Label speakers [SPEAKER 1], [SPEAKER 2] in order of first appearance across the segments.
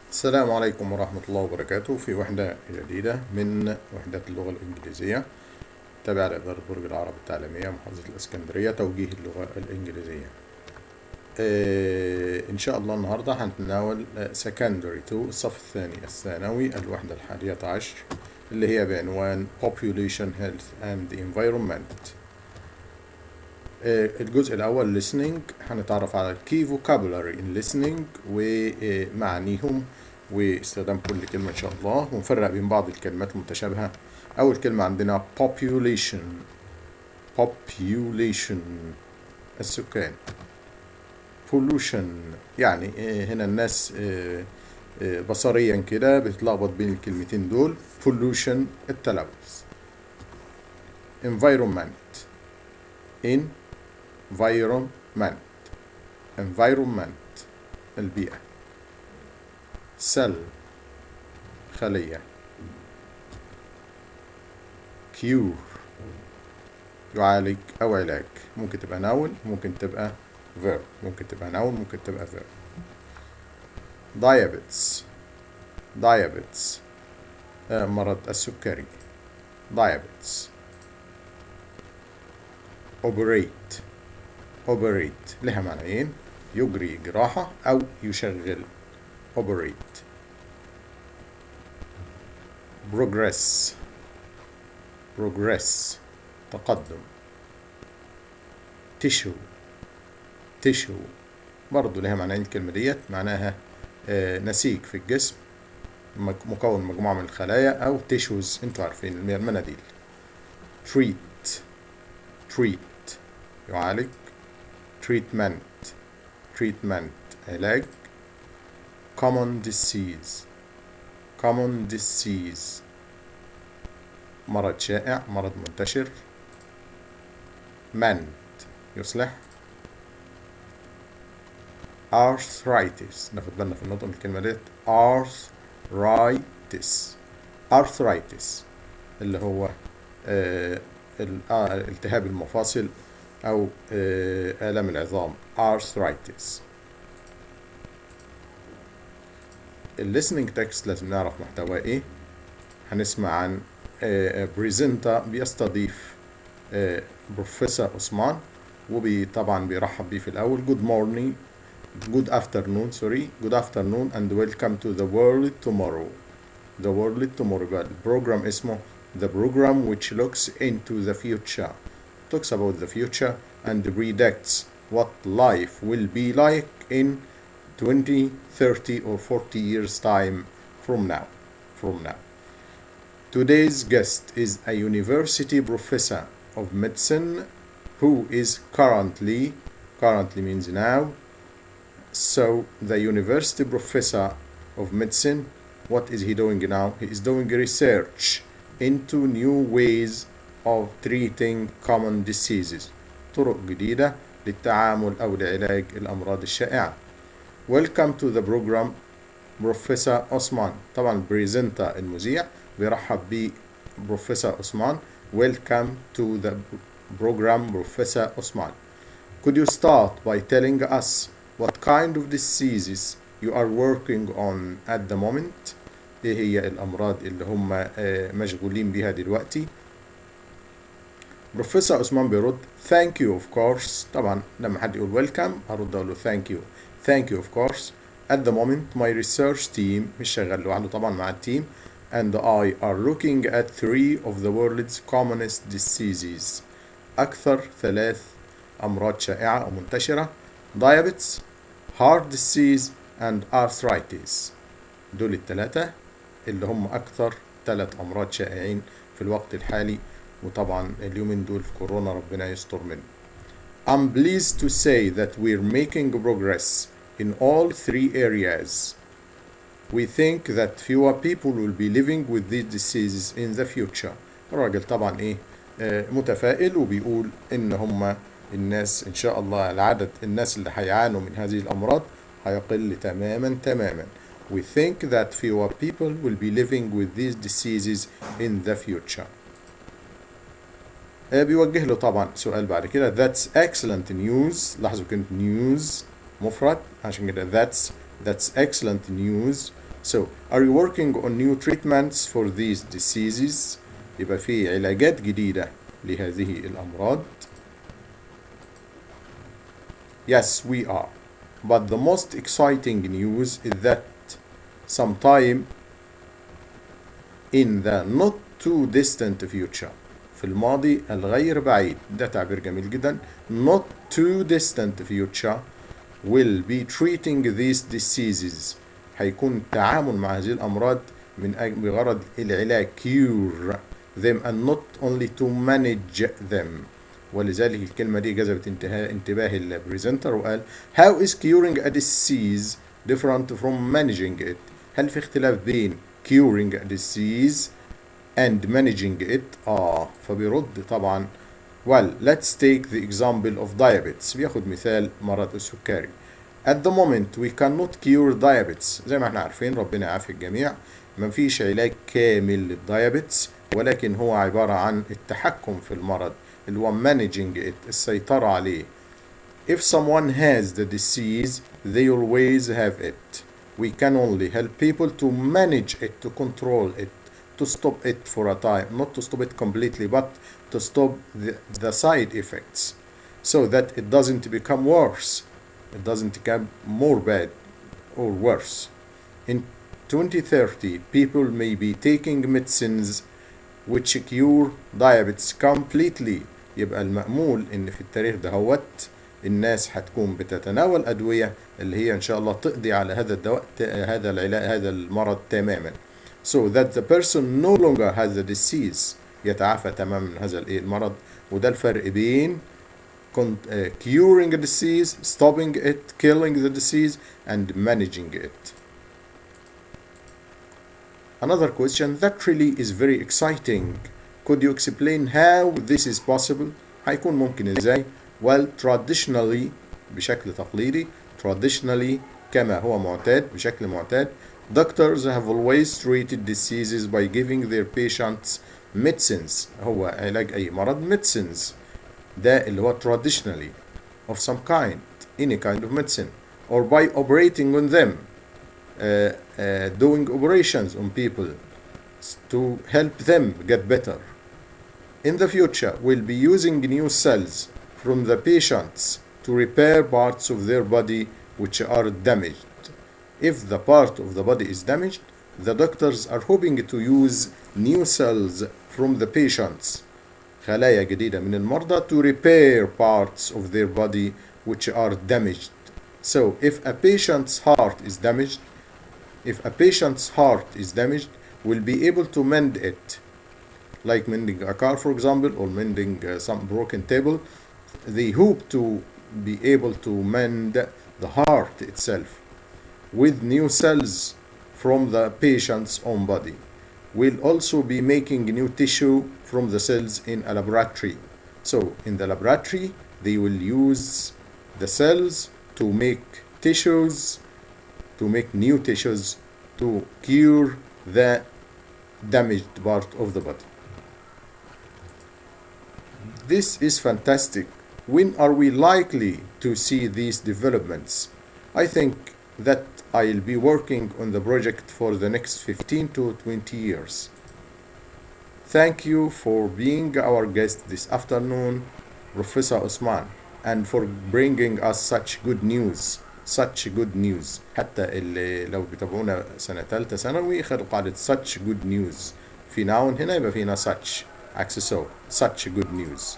[SPEAKER 1] السلام عليكم ورحمة الله وبركاته. في وحدة جديدة من وحدات اللغة الإنجليزية تابعة لإدارة برج العرب التعليمية محافظة الإسكندرية، توجيه اللغة الإنجليزية. إن شاء الله النهاردة هنتناول secondary 2 الصف الثاني الثانوي الوحدة 11 اللي هي بعنوان population health and environment. الجزء الأول listening، هنتعرف على key vocabulary in listening ومعانيهم واستخدام كل كلمة إن شاء الله، ونفرق بين بعض الكلمات المتشابهة. أول كلمة عندنا population السكان. pollution يعني هنا الناس بصريا كده بتتلخبط بين الكلمتين دول. pollution التلوث. environment البيئة. cell خلية. cure يعالج أو علاج، ممكن تبقى noun ممكن تبقى verb، ممكن تبقى noun ممكن تبقى verb. diabetes مرض السكري. diabetes. operate لها معنيين، يجري جراحة أو يشغل. operate. progress تقدم. tissue برضو لها معنيين الكلمة ديت، معناها نسيج في الجسم مكون مجموعة من الخلايا، أو tissues انتوا عارفين المناديل. treat يعالج. treatment علاج. common disease مرض شائع، مرض منتشر. mend يصلح. arthritis ناخد بالنا في النطق من الكلمة ديت. arthritis اللي هو التهاب المفاصل أو آلام العظام. arthritis. listening text لازم نعرف محتواه إيه. هنسمع عن بريزنتا بيستضيف بروفيسور عثمان، طبعا بيرحب بيه في الأول. good afternoon and welcome to the world tomorrow. بقى البروجرام اسمه the program which looks into the future, talks about the future and predicts what life will be like in 20, 30 or 40 years time from now. Today's guest is a university professor of medicine who is currently means now. So the university professor of medicine, what is he doing now? He is doing research into new ways of treating common diseases. طرق جديدة للتعامل أو لعلاج الأمراض الشائعة. Welcome to the program بروفيسور عثمان. طبعا بريزنتا المذيع بيرحب ب بروفيسور عثمان. Welcome to the program بروفيسور عثمان. Could you start by telling us what kind of diseases you are working on at the moment? ايه هي الأمراض اللي هم مشغولين بيها دلوقتي؟ بروفيسور عثمان بيرد thank you of course. طبعا لما حد يقول welcome هرد أقول له thank you of course. At the moment my research team مش شغال لوحده طبعا مع التيم and I are looking at 3 of the world's commonest diseases. أكثر 3 أمراض شائعة أو منتشرة: diabetes, heart disease and arthritis. دول ال3 اللي هم أكثر 3 أمراض شائعين في الوقت الحالي، وطبعا اليومين دول في كورونا ربنا يستر منه. I'm pleased to say that we're making progress in all 3 areas. We think that fewer people will be living with these diseases in the future. الراجل طبعا متفائل وبيقول ان هم الناس ان شاء الله العدد الناس اللي هيعانوا من هذه الامراض هيقل تماما. We think that fewer people will be living with these diseases in the future. بيوجه له طبعا سؤال بعد كده. That's excellent news. لاحظوا كلمة news مفرد عشان كده that's excellent news. So are you working on new treatments for these diseases؟ يبقى في علاجات جديدة لهذه الأمراض. Yes, we are. But the most exciting news is that sometime in the not too distant future، في الماضي الغير بعيد، ده تعبير جميل جدا. Not too distant future will be treating these diseases، هيكون التعامل مع هذه الأمراض بغرض العلاج، cure them and not only to manage them. ولذلك الكلمة دي جذبت انتباه البريزنتر وقال how is curing a disease different from managing it؟ هل في اختلاف بين curing a disease and managing it؟ فبيرد طبعا well let's take the example of diabetes، بياخد مثال مرض السكري. At the moment we cannot cure diabetes، زي ما احنا عارفين ربنا يعافي الجميع، ما فيش علاج كامل للدايابيتس، ولكن هو عبارة عن التحكم في المرض اللي هو managing it، السيطرة عليه. If someone has the disease they always have it. We can only help people to manage it, to control it, to stop it for a time, not to stop it completely but to stop the side effects so that it doesn't become worse, it doesn't become more bad or worse. In 2030 people may be taking medicines which cure diabetes completely. يبقى المأمول ان في التاريخ دهوت الناس هتكون بتتناول أدوية اللي هي إن شاء الله تقضي على هذا الدواء، هذا العلاج، هذا المرض تماما. So that the person no longer has the disease، يتعافى تماما من هذا المرض. وده الفرق بين curing a disease, stopping it, killing the disease and managing it. Another question that really is very exciting. Could you explain how this is possible؟ هيكون ممكن ازاي؟ Well, traditionally بشكل تقليدي، traditionally كما هو معتاد، بشكل معتاد، doctors have always treated diseases by giving their patients medicines. هو علاج أي مرض medicines، ده اللي هو traditionally of some kind, any kind of medicine, or by operating on them, doing operations on people to help them get better. In the future, we'll be using new cells from the patients to repair parts of their body which are damaged. If the part of the body is damaged, the doctors are hoping to use new cells from the patients, خلايا جديدة من المرضى, to repair parts of their body which are damaged. So if a patient's heart is damaged, we'll be able to mend it, like mending a car for example, or mending some broken table. They hope to be able to mend the heart itself with new cells from the patient's own body. We'll also be making new tissue from the cells in a laboratory. So in the laboratory they will use the cells to make tissues, to make new tissues to cure the damaged part of the body. This is fantastic. When are we likely to see these developments? I think that I'll be working on the project for the next 15 to 20 years. Thank you for being our guest this afternoon, Professor Osman, and for bringing us such good news. حتى اللي لو بيتابعونا سنة ثالثة ثانوي خدوا قاعدة such good news. في noun هنا يبقى فينا such عكس so. Such good news.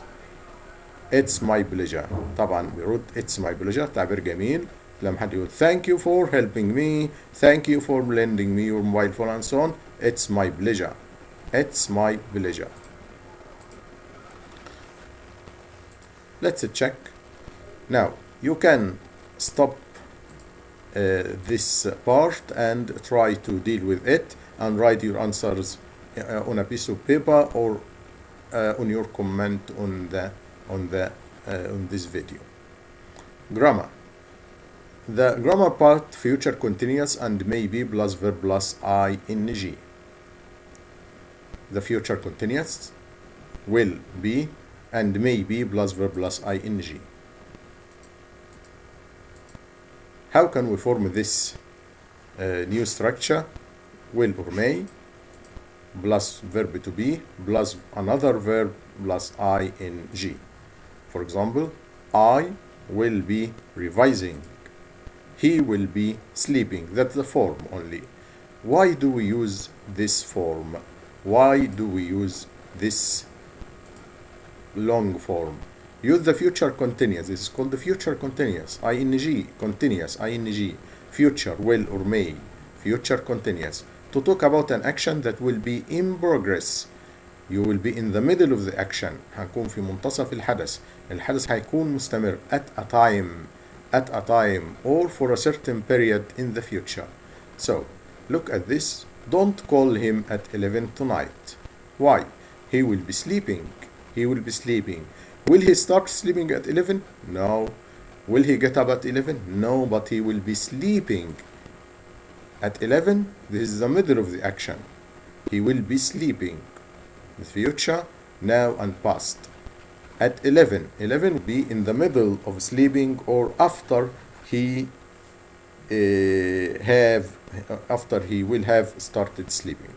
[SPEAKER 1] It's my pleasure. طبعا بيرد it's my pleasure، تعبير جميل. لما حد يقول thank you for helping me, thank you for lending me your mobile phone and so on, it's my pleasure. It's my pleasure. Let's check. Now you can stop this part and try to deal with it and write your answers on a piece of paper or on your comment on this video. Grammar. The grammar part, future continuous and may be plus verb plus ing. The future continuous will be and may be plus verb plus ing. How can we form this new structure will or may plus verb to be plus another verb plus ing. For example, I will be revising. He will be sleeping. That's the form only. Why do we use this form? Why do we use this long form? Use the future continuous. This is called the future continuous. ing, continuous, ing. Future, will or may. Future continuous. To talk about an action that will be in progress. You will be in the middle of the action. هنكون في منتصف الحدث. الحدث هيكون مستمر at a time or for a certain period in the future. So, look at this. Don't call him at 11 tonight. Why? He will be sleeping. He will be sleeping. Will he start sleeping at 11? No. Will he get up at 11? No, but he will be sleeping. At 11, this is the middle of the action. He will be sleeping. The future, now and past. At 11 will be in the middle of sleeping or after he will have started sleeping.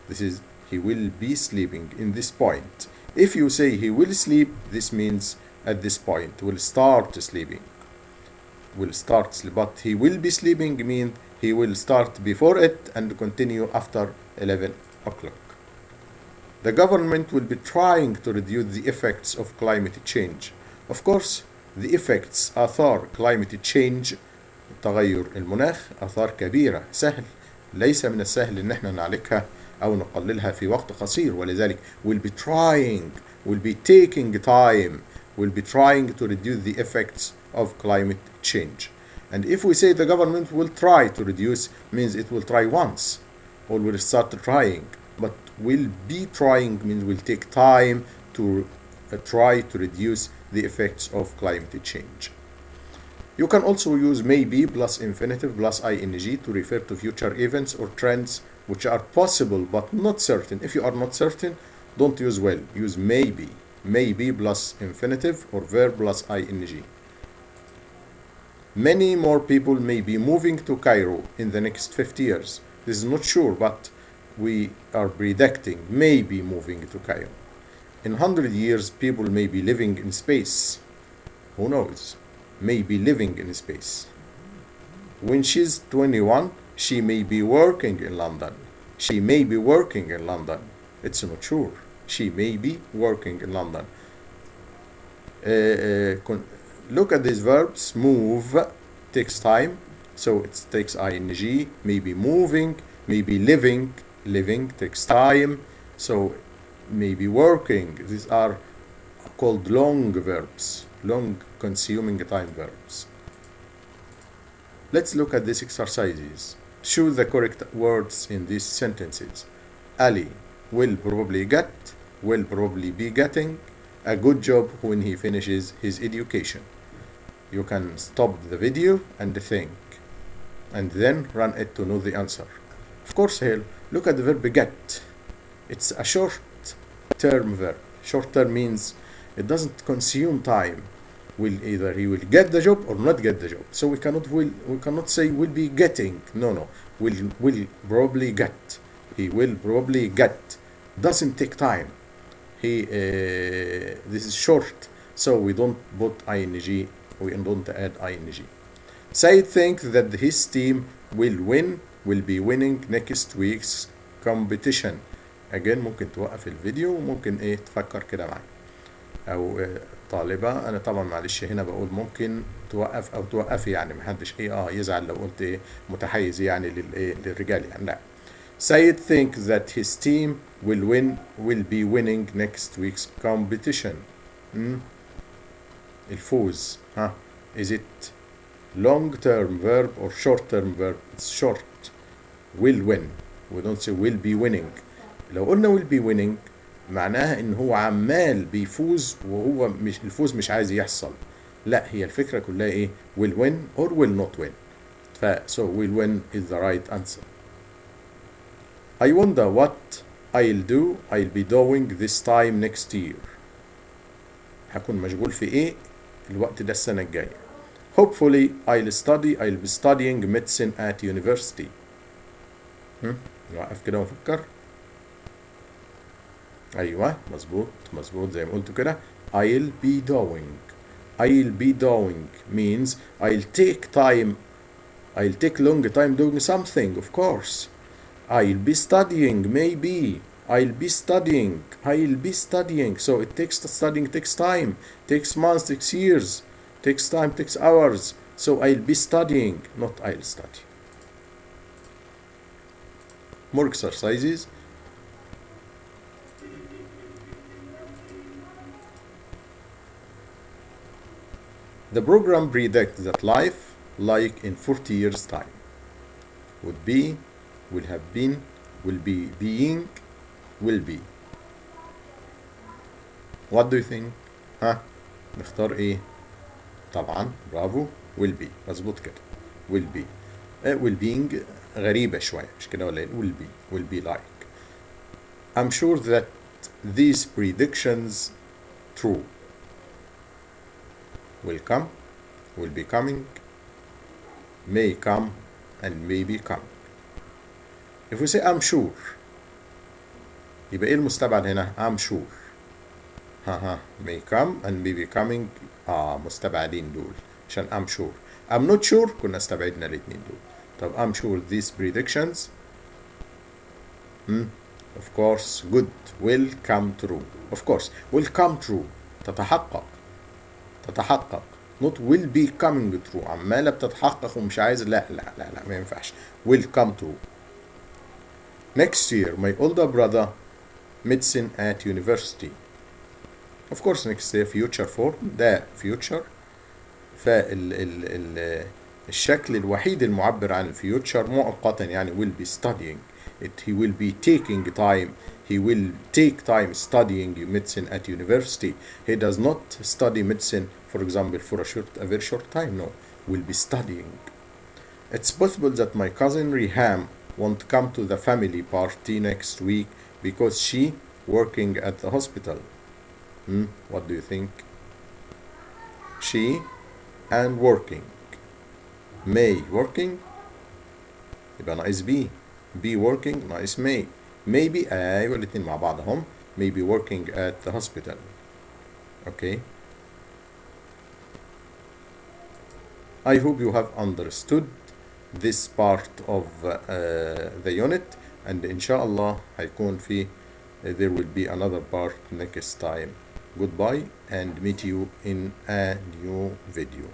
[SPEAKER 1] This is he will be sleeping in this point. If you say he will sleep, this means at this point will start sleeping. But he will be sleeping means he will start before it and continue after 11 o'clock. The government will be trying to reduce the effects of climate change. Of course, the effects آثار climate change تغير المناخ آثار كبيرة. سهل ليس من السهل إن احنا نعالجها أو نقللها في وقت قصير، ولذلك will be taking time, will be trying to reduce the effects of climate change. And if we say the government will try to reduce, means it will try once or will start trying. But will be trying means will take time to try to reduce the effects of climate change. You can also use maybe plus infinitive plus ing to refer to future events or trends which are possible but not certain. If you are not certain, don't use will. Use maybe. Maybe plus infinitive or verb plus ing. Many more people may be moving to Cairo in the next 50 years. This is not sure, but we are predicting may be moving to Cairo. In 100 years, people may be living in space. Who knows? May be living in space. When she's 21, she may be working in London. She may be working in London. It's not sure. She may be working in London. Look at these verbs. Move takes time, so it takes ing. Maybe moving, maybe living. Living takes time, so maybe working. These are called long verbs, long consuming time verbs. Let's look at these exercises. Choose the correct words in these sentences. Ali will probably get, will probably be getting a good job when he finishes his education. You can stop the video and think, and then run it to know the answer. Of course, here, look at the verb get. It's a short-term verb. Short-term means it doesn't consume time. Either he will get the job or not get the job. So we cannot say will be getting. No. Will probably get. He will probably get. Doesn't take time. This is short, so we don't put ing. We don't add ing. Said thinks that his team will be winning next week's competition. Again ممكن توقف الفيديو وممكن تفكر كده معي. او طالبة، انا طبعا معلش هنا بقول ممكن توقف او توقفي، يعني محدش يزعل لو قلت متحيز يعني للرجال يعني، لا. Said thinks that his team will be winning next week's competition. الفوز is it long term verb or short term verb? It's short. Will win. We don't say will be winning. لو قلنا will be winning معناها ان هو عمال بيفوز وهو الفوز مش عايز يحصل. لا، هي الفكرة كلها ايه؟ will win or will not win. So will win is the right answer. I wonder what I'll be doing this time next year. هكون مشغول في ايه الوقت ده السنة الجاية. Hopefully I'll be studying medicine at university. نوقف كده ونفكر. ايوه مظبوط زي ما قلت كده. I'll be doing means I'll take long time doing something, of course. I'll be studying, maybe. I'll be studying. So it studying takes time, takes months, takes years, takes time, takes hours. So I'll be studying, not I'll study. More exercises. The program predicts that life, like in 40 years' time, would be, will have been, will be being, will be. What do you think? نختار ايه؟ طبعا برافو will be. مظبوط كده. will be. will being غريبة شوية مش كده ولا ايه؟ will be like. I'm sure that these predictions true. Will come, will be coming, may come, and may be coming. If we say I'm sure, يبقى ايه المستبعد هنا؟ I'm sure. may come and may be coming. مستبعدين دول عشان I'm sure. I'm not sure كنا استبعدنا الاتنين دول. طب I'm sure these predictions of course good will come true. Of course will come true. تتحقق not will be coming true. عمالة بتتحقق ومش عايز. لا ما ينفعش. will come true. Next year my older brother medicine at university. Of course next year future form ده future. الشكل الوحيد المعبر عن الفيوتشر مؤقتا يعني will be studying it. He will be taking time. He will take time studying medicine at university. He does not study medicine, for example, for a very short time. No, will be studying. It's possible that my cousin Riham won't come to the family party next week because she working at the hospital. What do you think? She and working. May working يبقى ناقص be working ناقص may. maybe ايوه الاتنين مع بعض هم. maybe working at the hospital. Okay. I hope you have understood this part of the unit, and inshallah هيكون في there will be another part next time. Goodbye and meet you in a new video.